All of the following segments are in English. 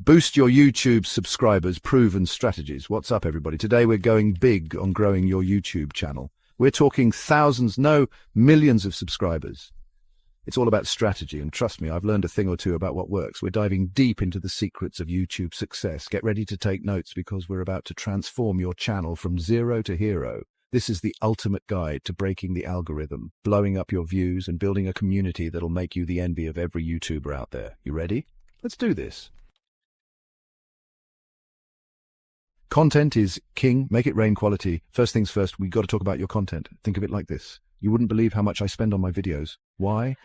Boost your YouTube subscribers, proven strategies. What's up, everybody? Today we're going big on growing your YouTube channel. We're talking thousands, no, millions of subscribers. It's all about strategy, and trust me, I've learned a thing or two about what works. We're diving deep into the secrets of YouTube success. Get ready to take notes because we're about to transform your channel from zero to hero. This is the ultimate guide to breaking the algorithm, blowing up your views, and building a community that'll make you the envy of every YouTuber out there. You ready? Let's do this. Content is king. Make it rain quality. First things first, we've got to talk about your content. Think of it like this. You wouldn't believe how much I spend on my videos. Why?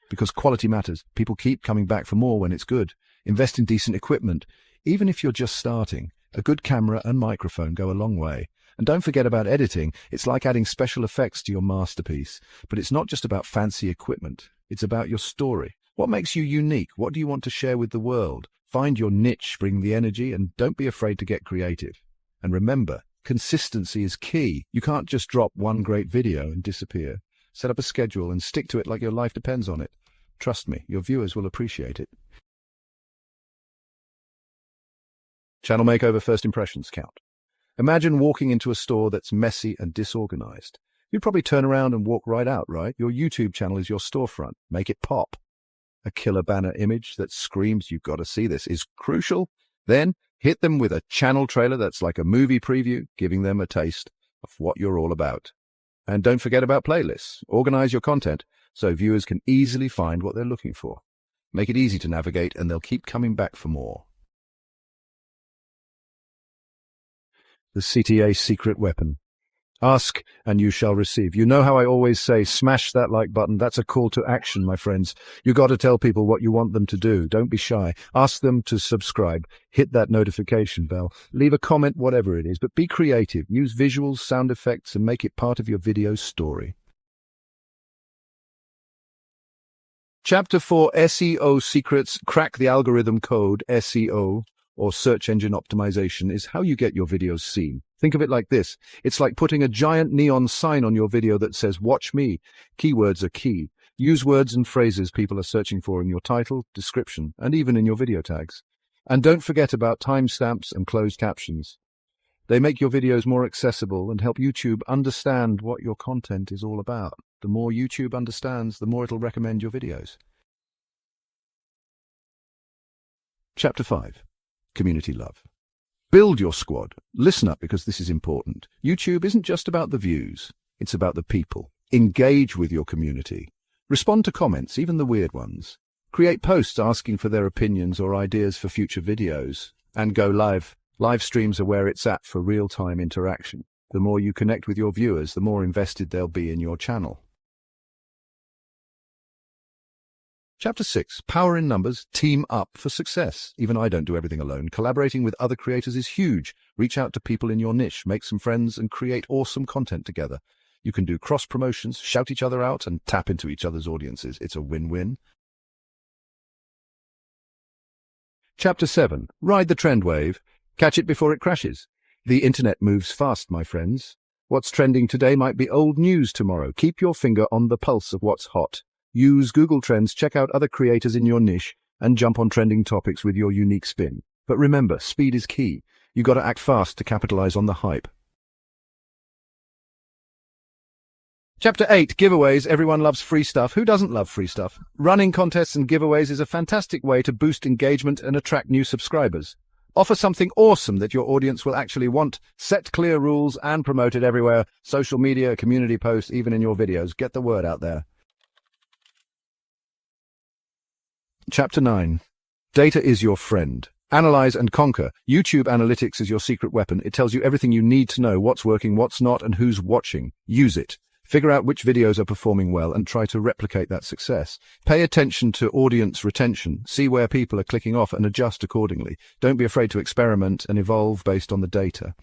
Because quality matters. People keep coming back for more when it's good. Invest in decent equipment. Even if you're just starting, a good camera and microphone go a long way. And don't forget about editing. It's like adding special effects to your masterpiece. But it's not just about fancy equipment. It's about your story. What makes you unique? What do you want to share with the world? Find your niche, bring the energy, and don't be afraid to get creative. And remember, consistency is key. You can't just drop one great video and disappear. Set up a schedule and stick to it like your life depends on it. Trust me, your viewers will appreciate it. Channel makeover first impressions count. Imagine walking into a store that's messy and disorganized. You'd probably turn around and walk right out, right? Your YouTube channel is your storefront. Make it pop. A killer banner image that screams, "You've got to see this," is crucial. Then hit them with a channel trailer that's like a movie preview, giving them a taste of what you're all about. And don't forget about playlists. Organize your content so viewers can easily find what they're looking for. Make it easy to navigate and they'll keep coming back for more. The CTA secret weapon. Ask and you shall receive. You know how I always say, smash that like button. That's a call to action, my friends. You got to tell people what you want them to do. Don't be shy. Ask them to subscribe. Hit that notification bell. Leave a comment, whatever it is, but be creative. Use visuals, sound effects, and make it part of your video story. Chapter 4, SEO Secrets. Crack the algorithm code. SEO, or search engine optimization, is how you get your videos seen. Think of it like this. It's like putting a giant neon sign on your video that says, "Watch me." Keywords are key. Use words and phrases people are searching for in your title, description, and even in your video tags. And don't forget about timestamps and closed captions. They make your videos more accessible and help YouTube understand what your content is all about. The more YouTube understands, the more it'll recommend your videos. Chapter 5. Community love. Build your squad. Listen up because this is important. YouTube isn't just about the views. It's about the people. Engage with your community. Respond to comments, even the weird ones. Create posts asking for their opinions or ideas for future videos. And go live. Live streams are where it's at for real-time interaction. The more you connect with your viewers, the more invested they'll be in your channel. Chapter 6. Power in numbers. Team up for success. Even I don't do everything alone. Collaborating with other creators is huge. Reach out to people in your niche, make some friends, and create awesome content together. You can do cross-promotions, shout each other out, and tap into each other's audiences. It's a win-win. Chapter 7. Ride the trend wave. Catch it before it crashes. The internet moves fast, my friends. What's trending today might be old news tomorrow. Keep your finger on the pulse of what's hot. Use Google Trends, check out other creators in your niche, and jump on trending topics with your unique spin. But remember, speed is key. You got to act fast to capitalize on the hype. Chapter 8. Giveaways. Everyone loves free stuff. Who doesn't love free stuff? Running contests and giveaways is a fantastic way to boost engagement and attract new subscribers. Offer something awesome that your audience will actually want. Set clear rules and promote it everywhere. Social media, community posts, even in your videos. Get the word out there. Chapter 9. Data is your friend. Analyze and conquer. YouTube Analytics is your secret weapon. It tells you everything you need to know, what's working, what's not, and who's watching. Use it. Figure out which videos are performing well and try to replicate that success. Pay attention to audience retention. See where people are clicking off and adjust accordingly. Don't be afraid to experiment and evolve based on the data.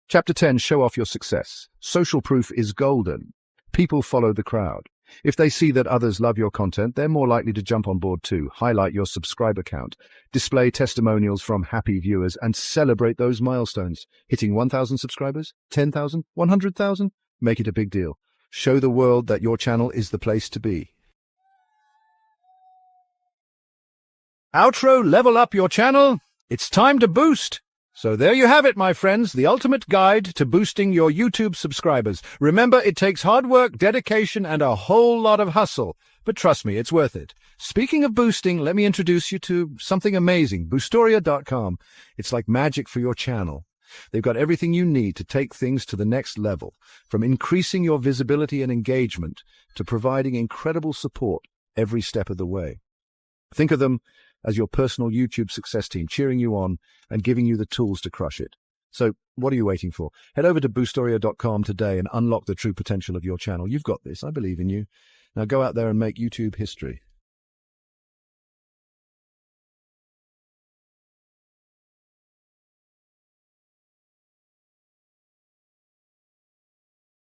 Chapter 10. Show off your success. Social proof is golden. People follow the crowd. If they see that others love your content, they're more likely to jump on board too. Highlight your subscriber count. Display testimonials from happy viewers and celebrate those milestones. Hitting 1,000 subscribers, 10,000, 100,000? Make it a big deal. Show the world that your channel is the place to be. Outro, level up your channel. It's time to boost. So there you have it, my friends, the ultimate guide to boosting your YouTube subscribers. Remember, it takes hard work, dedication, and a whole lot of hustle. But trust me, it's worth it. Speaking of boosting, let me introduce you to something amazing, Boostoria.com. It's like magic for your channel. They've got everything you need to take things to the next level, from increasing your visibility and engagement to providing incredible support every step of the way. Think of them as your personal YouTube success team, cheering you on and giving you the tools to crush it. So what are you waiting for? Head over to Boostoria.com today and unlock the true potential of your channel. You've got this. I believe in you. Now go out there and make YouTube history.